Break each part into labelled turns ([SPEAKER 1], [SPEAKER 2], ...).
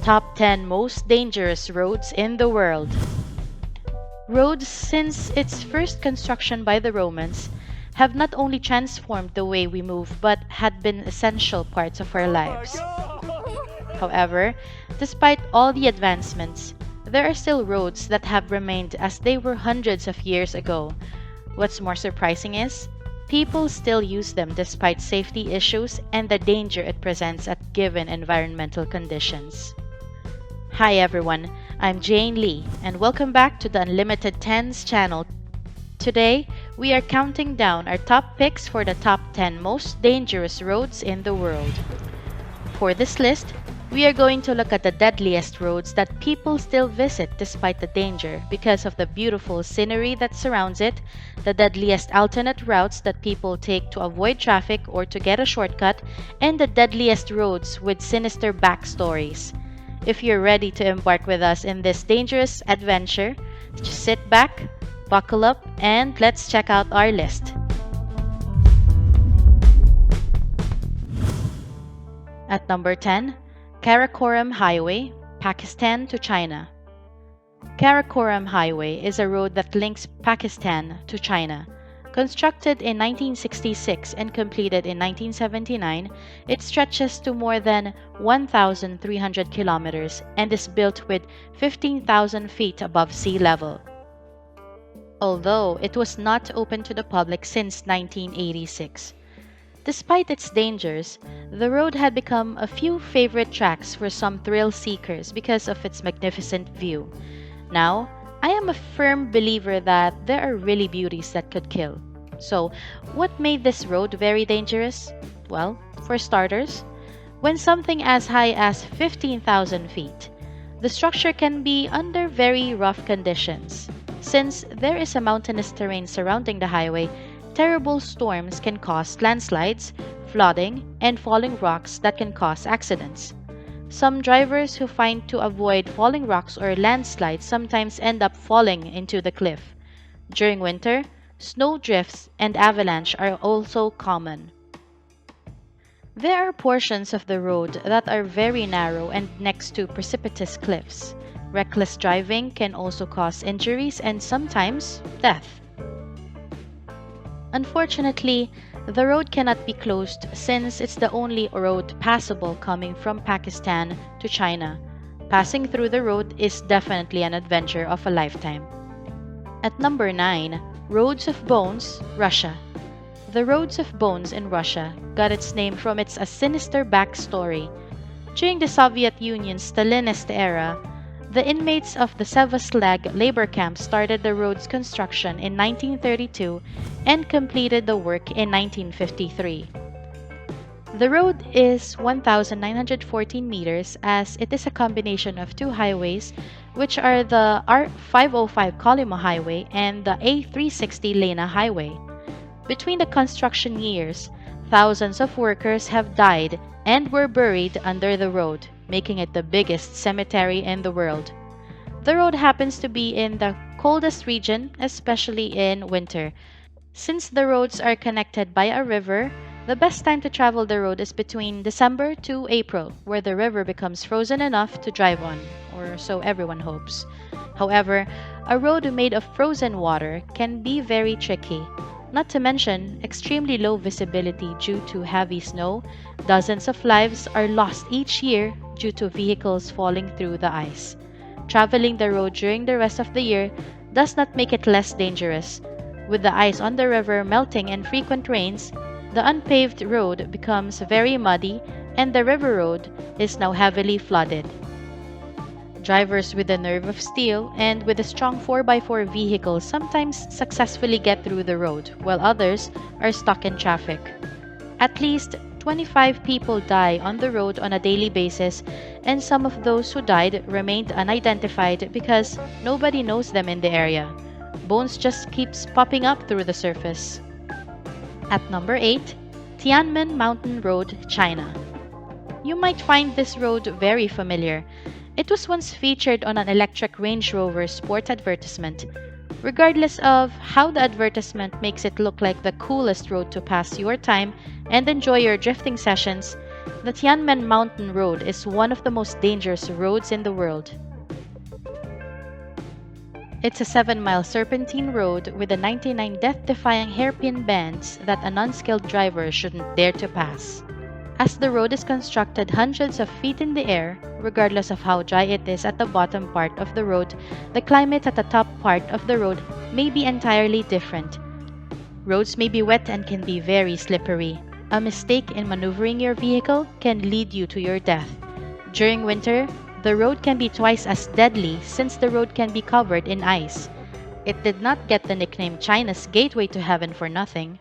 [SPEAKER 1] Top 10 Most Dangerous Roads in the World. Roads, since its first construction by the Romans, have not only transformed the way we move but had been essential parts of our lives. However, despite all the advancements, there are still roads that have remained as they were hundreds of years ago. What's more surprising is, people still use them despite safety issues and the danger it presents at given environmental conditions. Hi everyone, I'm Jane Lee, and welcome back to the Unlimited Tens channel. Today, we are counting down our top picks for the top 10 most dangerous roads in the world. For this list, we are going to look at the deadliest roads that people still visit despite the danger because of the beautiful scenery that surrounds it, the deadliest alternate routes that people take to avoid traffic or to get a shortcut, and the deadliest roads with sinister backstories. If you're ready to embark with us in this dangerous adventure, just sit back, buckle up, and let's check out our list. At number 10, Karakoram Highway, Pakistan to China. Karakoram Highway is a road that links Pakistan to China. Constructed in 1966 and completed in 1979, it stretches to more than 1,300 kilometers and is built with 15,000 feet above sea level. Although it was not open to the public since 1986. Despite its dangers, the road had become a few favorite tracks for some thrill seekers because of its magnificent view. Now, I am a firm believer that there are really beauties that could kill. So, what made this road very dangerous? Well, for starters, when something as high as 15,000 feet, the structure can be under very rough conditions. Since there is a mountainous terrain surrounding the highway, terrible storms can cause landslides, flooding, and falling rocks that can cause accidents. Some drivers who find to avoid falling rocks or landslides sometimes end up falling into the cliff. During winter, snow drifts and avalanche are also common. There are portions of the road that are very narrow and next to precipitous cliffs. Reckless driving can also cause injuries and sometimes death. Unfortunately, the road cannot be closed since it's the only road passable coming from Pakistan to China. Passing through the road is definitely an adventure of a lifetime. At number 9, Roads of Bones, Russia. The Roads of Bones in Russia got its name from its sinister backstory. During the Soviet Union's Stalinist era, the inmates of the Sevastopol labor camp started the road's construction in 1932 and completed the work in 1953. The road is 1,914 meters as it is a combination of two highways, which are the R505 Kolyma Highway and the A360 Lena Highway. Between the construction years, thousands of workers have died and were buried under the road, making it the biggest cemetery in the world. The road happens to be in the coldest region, especially in winter. Since the roads are connected by a river, the best time to travel the road is between December to April, where the river becomes frozen enough to drive on, or so everyone hopes. However, a road made of frozen water can be very tricky. Not to mention extremely low visibility due to heavy snow. Dozens of lives are lost each year due to vehicles falling through the ice. Traveling the road during the rest of the year does not make it less dangerous. With the ice on the river melting and frequent rains, the unpaved road becomes very muddy and the river road is now heavily flooded. Drivers with a nerve of steel and with a strong 4x4 vehicle sometimes successfully get through the road, while others are stuck in traffic. At least 25 people die on the road on a daily basis, and some of those who died remained unidentified because nobody knows them in the area. Bones just keeps popping up through the surface. At number 8, Tiananmen Mountain Road, China. You might find this road very familiar. It was once featured on an electric Range Rover Sport advertisement. Regardless of how the advertisement makes it look like the coolest road to pass your time and enjoy your drifting sessions, The Tiananmen Mountain Road is one of the most dangerous roads in the world. It's a 7-mile serpentine road with a 99 death-defying hairpin bends that an unskilled driver shouldn't dare to pass. As the road is constructed hundreds of feet in the air, regardless of how dry it is at the bottom part of the road, the climate at the top part of the road may be entirely different. Roads may be wet and can be very slippery. A mistake in maneuvering your vehicle can lead you to your death. During winter, the road can be twice as deadly since the road can be covered in ice. It did not get the nickname China's Gateway to Heaven for nothing.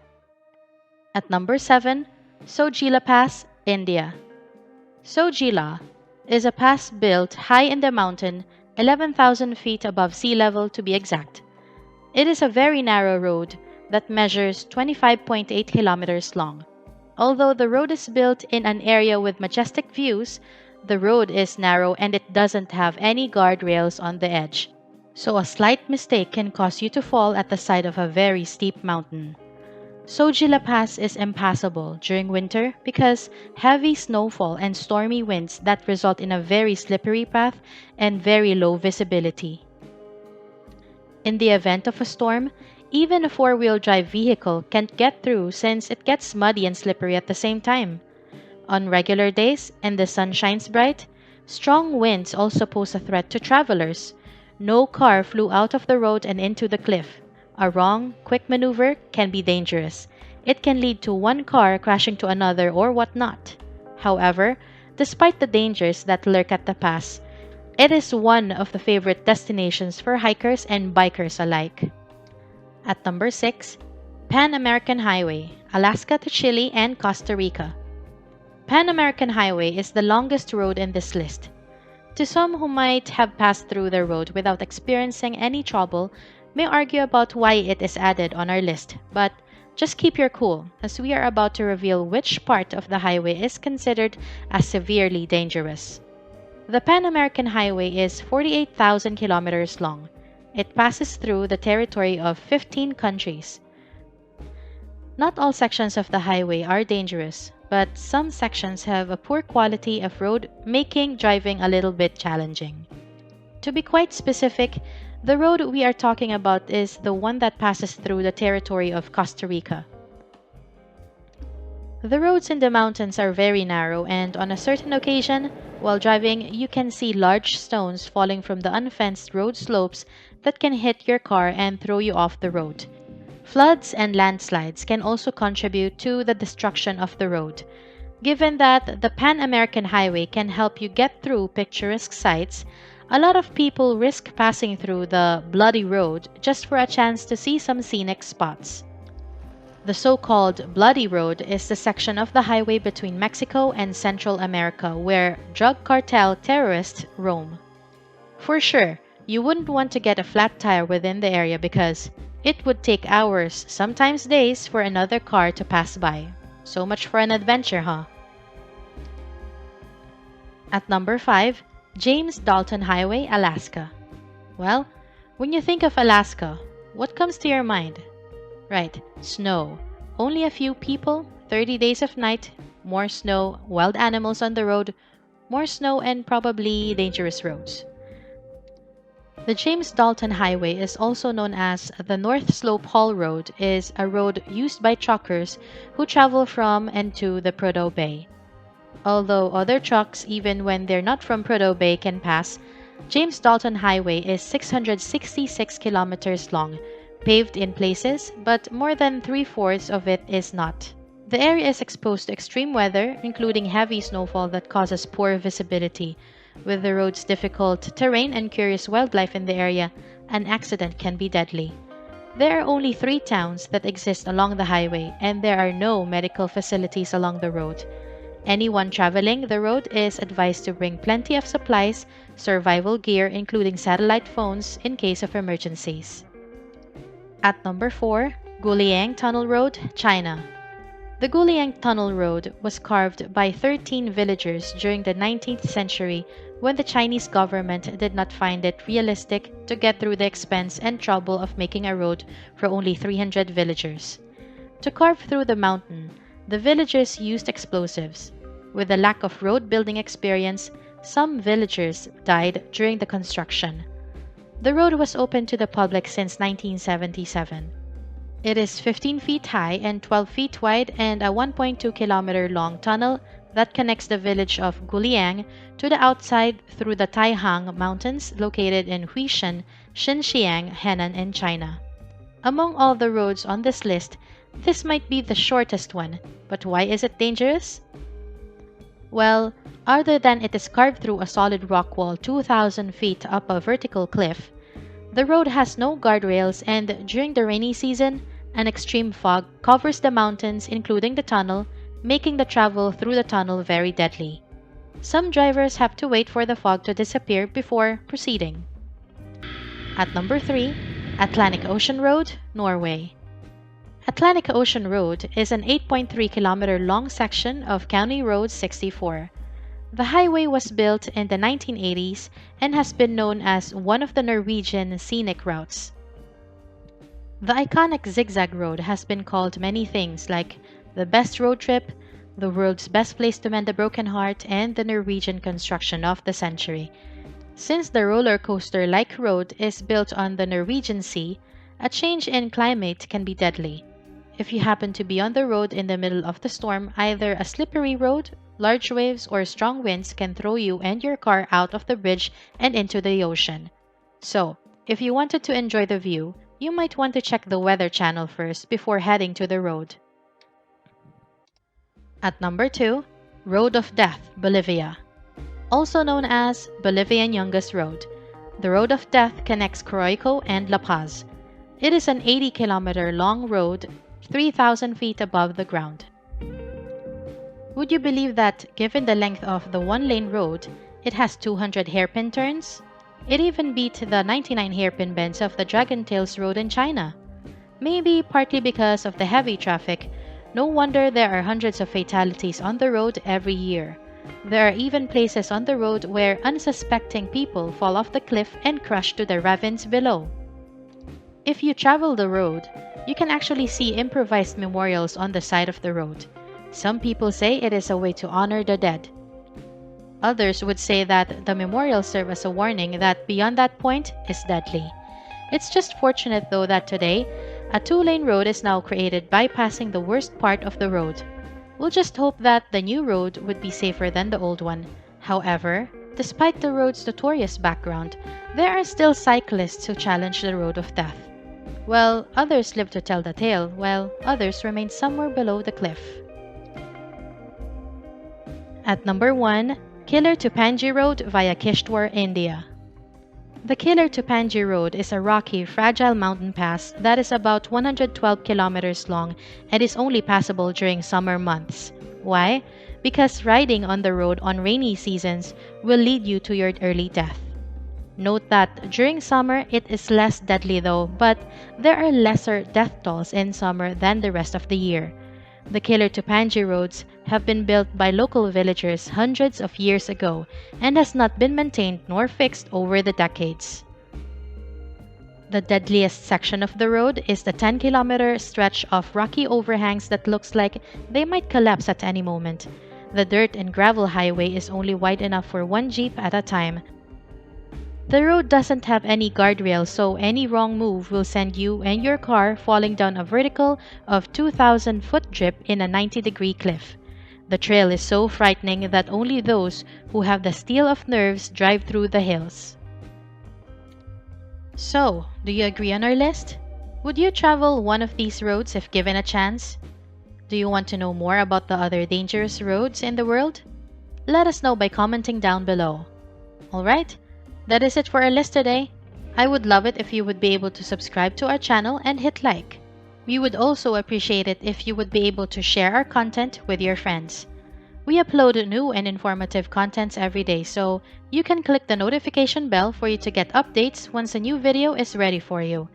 [SPEAKER 1] At number 7, Sochi La Paz, India. Sochi La is a pass built high in the mountain, 11,000 feet above sea level to be exact. It is a very narrow road that measures 25.8 kilometers long. Although the road is built in an area with majestic views, the road is narrow and it doesn't have any guardrails on the edge. So a slight mistake can cause you to fall at the side of a very steep mountain. Sochi La Paz is impassable during winter because heavy snowfall and stormy winds that result in a very slippery path and very low visibility. In the event of a storm, even a four-wheel drive vehicle can't get through since it gets muddy and slippery at the same time. On regular days and the sun shines bright, strong winds also pose a threat to travelers. No car flew out of the road and into the cliff. A wrong, quick maneuver can be dangerous. It can lead to one car crashing to another or whatnot. However, despite the dangers that lurk at the pass, it is one of the favorite destinations for hikers and bikers alike. At number 6, PanAmerican Highway, Alaska to Chile and Costa Rica. PanAmerican Highway is the longest road in this list. To some who might have passed through the road without experiencing any trouble, may argue about why it is added on our list, but just keep your cool as we are about to reveal which part of the highway is considered as severely dangerous. The PanAmerican Highway is 48,000 kilometers long. It passes through the territory of 15 countries. Not all sections of the highway are dangerous, but some sections have a poor quality of road, making driving a little bit challenging. To be quite specific, the road we are talking about is the one that passes through the territory of Costa Rica. The roads in the mountains are very narrow, and on a certain occasion, while driving, you can see large stones falling from the unfenced road slopes that can hit your car and throw you off the road. Floods and landslides can also contribute to the destruction of the road. Given that the PanAmerican Highway can help you get through picturesque sights, a lot of people risk passing through the bloody road just for a chance to see some scenic spots. The so-called Bloody Road is the section of the highway between Mexico and Central America where drug cartel terrorists roam. For sure, you wouldn't want to get a flat tire within the area because it would take hours, sometimes days, for another car to pass by. So much for an adventure, huh? At number 5, James Dalton Highway, Alaska. Well, when you think of Alaska, what comes to your mind? Right, snow. Only a few people, 30 days of night, more snow, wild animals on the road, more snow, and probably dangerous roads. The James Dalton Highway is also known as the North Slope Haul Road, is a road used by truckers who travel from and to the Prudhoe Bay. Although other trucks, even when they're not from Prudhoe Bay, can pass, James Dalton Highway is 666 kilometers long, paved in places, but more than 3/4 of it is not. The area is exposed to extreme weather, including heavy snowfall that causes poor visibility. With the road's difficult terrain and curious wildlife in the area, an accident can be deadly. There are only 3 towns that exist along the highway, and there are no medical facilities along the road. Anyone traveling the road is advised to bring plenty of supplies, survival gear, including satellite phones in case of emergencies. At number 4, Guliang Tunnel Road, China. The Guliang Tunnel Road was carved by 13 villagers during the 19th century when the Chinese government did not find it realistic to get through the expense and trouble of making a road for only 300 villagers. To carve through the mountain, the villagers used explosives. With the lack of road building experience, some villagers died during the construction. The road was open to the public since 1977. It is 15 feet high and 12 feet wide and a 1.2-kilometer long tunnel that connects the village of Liang to the outside through the Taihang Mountains located in Huishan, Xinjiang, Henan, in China. Among all the roads on this list, this might be the shortest one, but why is it dangerous? Well, other than it is carved through a solid rock wall 2,000 feet up a vertical cliff, the road has no guardrails and during the rainy season, an extreme fog covers the mountains including the tunnel, making the travel through the tunnel very deadly. Some drivers have to wait for the fog to disappear before proceeding. At number 3, Atlantic Ocean Road, Norway. Atlantic Ocean Road is an 8.3-kilometer long section of County Road 64. The highway was built in the 1980s and has been known as one of the Norwegian scenic routes. The iconic zigzag road has been called many things like the best road trip, the world's best place to mend a broken heart, and the Norwegian construction of the century. Since the roller coaster-like road is built on the Norwegian Sea, a change in climate can be deadly. If you happen to be on the road in the middle of the storm, either a slippery road, large waves, or strong winds can throw you and your car out of the bridge and into the ocean. So, if you wanted to enjoy the view, you might want to check the Weather Channel first before heading to the road. At number 2, Road of Death, Bolivia. Also known as Bolivian Youngest Road, the Road of Death connects Karakoram and La Paz. It is an 80-kilometer long road 3,000 feet above the ground. Would you believe that, given the length of the one-lane road, it has 200 hairpin turns? It even beat the 99 hairpin bends of the Dragon Tails Road in China. Maybe partly because of the heavy traffic, no wonder there are hundreds of fatalities on the road every year. There are even places on the road where unsuspecting people fall off the cliff and crash to the ravines below. If you travel the road, you can actually see improvised memorials on the side of the road. Some people say it is a way to honor the dead. Others would say that the memorials serve as a warning that beyond that point is deadly. It's just fortunate though that today, a 2-lane road is now created bypassing the worst part of the road. We'll just hope that the new road would be safer than the old one. However, despite the road's notorious background, there are still cyclists who challenge the Road of Death. Well, others live to tell the tale, while others remain somewhere below the cliff. At number 1, Killer to Pangey Road via Kishtwar, India. The Killer to Pangey Road is a rocky, fragile mountain pass that is about 112 kilometers long and is only passable during summer months. Why? Because riding on the road on rainy seasons will lead you to your early death. Note that during summer it is less deadly though, but there are lesser death tolls in summer than the rest of the year. The Killer to Pangey roads have been built by local villagers hundreds of years ago and has not been maintained nor fixed over the decades. The deadliest section of the road is the 10-kilometer stretch of rocky overhangs that looks like they might collapse at any moment. The dirt and gravel highway is only wide enough for one jeep at a time. The road doesn't have any guardrails, so any wrong move will send you and your car falling down a vertical of 2,000-foot drip in a 90-degree cliff. The trail is so frightening that only those who have the steel of nerves drive through the hills. So, do you agree on our list? Would you travel one of these roads if given a chance? Do you want to know more about the other dangerous roads in the world? Let us know by commenting down below. Alright? That is it for our list today. I would love it if you would be able to subscribe to our channel and hit like. We would also appreciate it if you would be able to share our content with your friends. We upload new and informative contents every day, so you can click the notification bell for you to get updates once a new video is ready for you.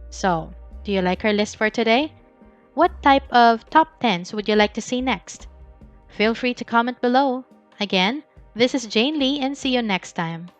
[SPEAKER 1] So, do you like our list for today? What type of top 10s would you like to see next? Feel free to comment below. Again, this is Jane Lee and see you next time.